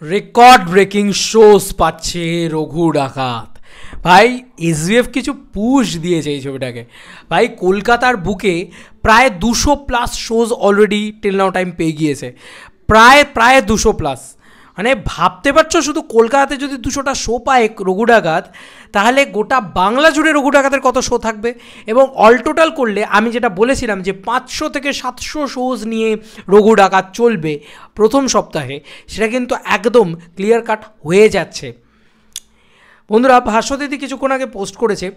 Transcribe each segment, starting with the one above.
Record breaking shows পাচ্ছে রঘু ডাকাত। ভাই এসভিএফ কিছু পুশ দিয়েছে এই ছবিটাকে। ভাই কলকাতার বুকে প্রায় 200+ shows already till now time পেয়ে গিয়েছে, প্রায় 200+। মানে ভাবতে পারছো শুধু কলকাতাতে যদি 200টা শো পায় রঘু ডাকাত, তাহলে গোটা বাংলা জুড়ে রঘু ডাকাতের কত শো থাকবে। এবং অল টোটাল করলে আমি যেটা বলেছিলাম যে 500 থেকে 700 শোজ নিয়ে রঘু ডাকাত চলবে প্রথম সপ্তাহে, সেটা কিন্তু একদম ক্লিয়ার কাট হয়ে যাচ্ছে। বন্ধুরা, ভাস্বতীদি কিছুক্ষণ আগে পোস্ট করেছে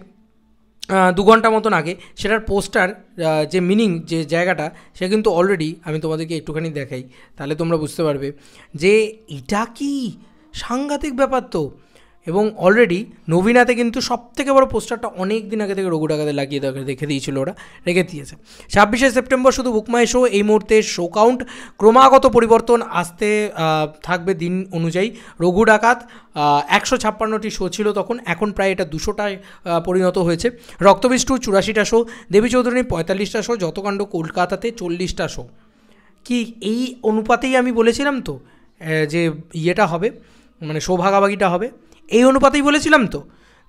2 ঘন্টা মতন আগে, সেটার পোস্টার যে মিনিং যে জায়গাটা সে কিন্তু অলরেডি আমি তোমাদেরকে একটুখানি দেখাই, তাহলে তোমরা বুঝতে পারবে যে এটা কি সাংঘাতিক ব্যাপার। তো এবং অলরেডি নবীনাতে কিন্তু সবথেকে বড় পোস্টারটা অনেক দিন আগে থেকে রঘু ডাকাতে লাগিয়ে রেখে দিয়েছিল, ওরা রেখে দিয়েছে। 26শে সেপ্টেম্বর শুধু বুকমাই শো। এই মুহূর্তে শো কাউন্ট ক্রমাগত পরিবর্তন আসতে থাকবে দিন অনুযায়ী। রঘু ডাকাত 156টি শো ছিল তখন, এখন প্রায় এটা 200টায় পরিণত হয়েছে। রক্তবীজ 2 84টা শো, দেবী চৌধুরী 45টা শো, যতকাণ্ড কলকাতাতে 40টা শো। কি এই অনুপাতেই আমি বলেছিলাম তো যে ইয়েটা হবে, মানে শো ভাগাভাগিটা হবে, এই অনুপাতেই বলেছিলাম তো।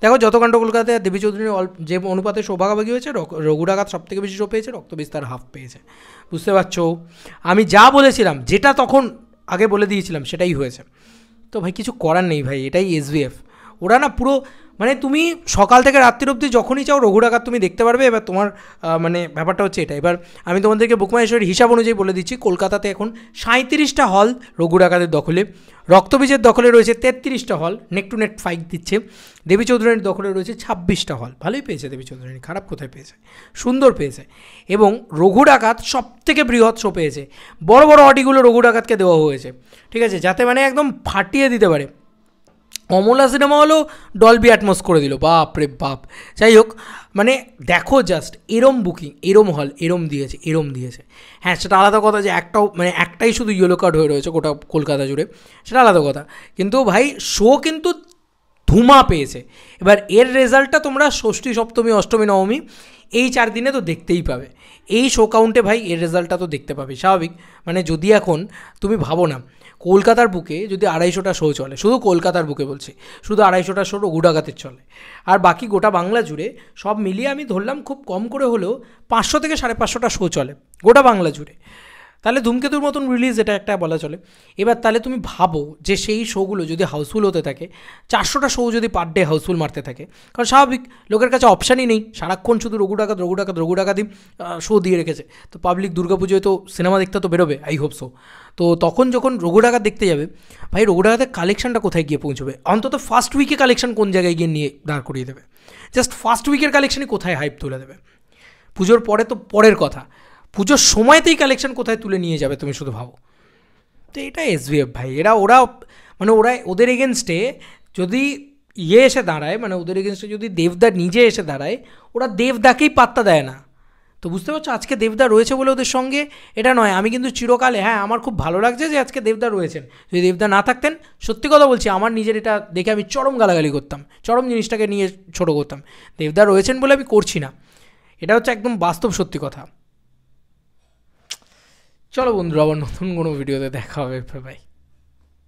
দেখো যতকাণ্ড কলকাতায় দেবী চৌধুরীর যে অনুপাতে শো ভাগাভাগি হয়েছে, রঘু ডাকাত সবথেকে বেশি শো পেয়েছে, রক্তবীজ তার হাফ পেয়েছে। বুঝতে পারছো আমি যা বলেছিলাম, যেটা তখন আগে বলে দিয়েছিলাম সেটাই হয়েছে। তো ভাই কিছু করার নেই ভাই, এটাই এসভিএফ। ওরা না পুরো মানে তুমি সকাল থেকে রাত্রির অবধি যখনই চাও রঘু ডাকাত তুমি দেখতে পারবে। এবার তোমার মানে ব্যাপারটা হচ্ছে এটা। এবার আমি তোমাদেরকে বুকমাইশোরের হিসাব অনুযায়ী বলে দিচ্ছি, কলকাতাতে এখন 37টা হল রঘু ডাকাতের দখলে, রক্তবীজের দখলে রয়েছে 33টা হল, নেক টু নেক ফাইট দিচ্ছে। দেবী চৌধুরীর দখলে রয়েছে 26টা হল। ভালোই পেয়েছে দেবী চৌধুরী, খারাপ কোথায় পেয়েছে, সুন্দর পেয়েছে। এবং রঘু ডাকাত সবথেকে বৃহৎ শো পেয়েছে, বড় বড় অডিগুলো রঘু ডাকাতকে দেওয়া হয়েছে, ঠিক আছে, যাতে মানে একদম ফাটিয়ে দিতে পারে। অমলা সিনেমা হলো ডলবি অ্যাটমস করে দিল, বাপ রে বাপ। যাই হোক, মানে দেখো জাস্ট এরম বুকিং, এরম হল, এরম দিয়েছে। হ্যাঁ, সেটা আলাদা কথা যে একটাই শুধু ইয়েলো কার্ড হয়ে রয়েছে গোটা কলকাতা জুড়ে, সেটা আলাদা কথা। কিন্তু ভাই শো কিন্তু ধুমা পেয়েছে। এবার এর রেজাল্টটা তোমরা ষষ্ঠী, সপ্তমী, অষ্টমী, নবমী এই 4 দিনে তো দেখতেই পাবে। এই শো কাউন্টে ভাই এর রেজাল্টটা তো দেখতে পাবে স্বাভাবিক। মানে যদি এখন তুমি ভাবো না, কলকাতার বুকে যদি 250টা শো চলে, শুধু কলকাতার বুকে বলছি, শুধু 250টা শো রঘু ডাকাতের চলে, আর বাকি গোটা বাংলা জুড়ে সব মিলিয়ে আমি ধরলাম খুব কম করে হলেও 500 থেকে 550টা শো চলে গোটা বাংলা জুড়ে, তাহলে ধূমকেতুর মতন রিলিজ এটা একটা বলা চলে। এবার তাহলে তুমি ভাবো যে সেই শোগুলো যদি হাউসফুল হতে থাকে, 400টা শো যদি পার ডে হাউসফুল মারতে থাকে, কারণ স্বাভাবিক লোকের কাছে অপশানই নেই, সারাক্ষণ শুধু রঘু ডাকাতই শো দিয়ে রেখেছে। তো পাবলিক দুর্গাপুজোয় তো সিনেমা দেখতে তো বেরোবে, আই হোপ সো। তো তখন যখন রঘু ডাকাত দেখতে যাবে, ভাই রঘু ডাকাতের কালেকশনটা কোথায় গিয়ে পৌঁছবে, অন্তত ফার্স্ট উইকে কালেকশন কোন জায়গায় গিয়ে নিয়ে দাঁড় করিয়ে দেবে, জাস্ট ফার্স্ট উইকের কালেকশনই কোথায় হাইপ তুলে দেবে। পুজোর পরে তো পরের কথা, পুজোর সময়তেই কালেকশন কোথায় তুলে নিয়ে যাবে তুমি শুধু ভাবো। তো এটা এসভিএফ ভাই, ওরা ওদের এগেনস্টে যদি এসে দাঁড়ায়, মানে ওদের এগেনস্টে যদি দেবদা নিজে এসে দাঁড়ায়, ওরা দেবদাকেই পাত্তা দেয় না। তো বুঝতে পারছো, আজকে দেবদা রয়েছে বলে ওদের সঙ্গে এটা নয়। আমি কিন্তু চিরকালে, হ্যাঁ আমার খুব ভালো লাগছে যে আজকে দেবদা রয়েছেন, যদি দেবদা না থাকতেন, সত্যি কথা বলছি, আমার নিজের এটা দেখে আমি চরম গালাগালি করতাম, চরম জিনিসটাকে নিয়ে ছোটো করতাম। দেবদা রয়েছেন বলে আমি করছি না, এটা হচ্ছে একদম বাস্তব সত্যি কথা। চলো বন্ধুরা, আবার নতুন কোনো ভিডিওতে দেখা হবে, বাই।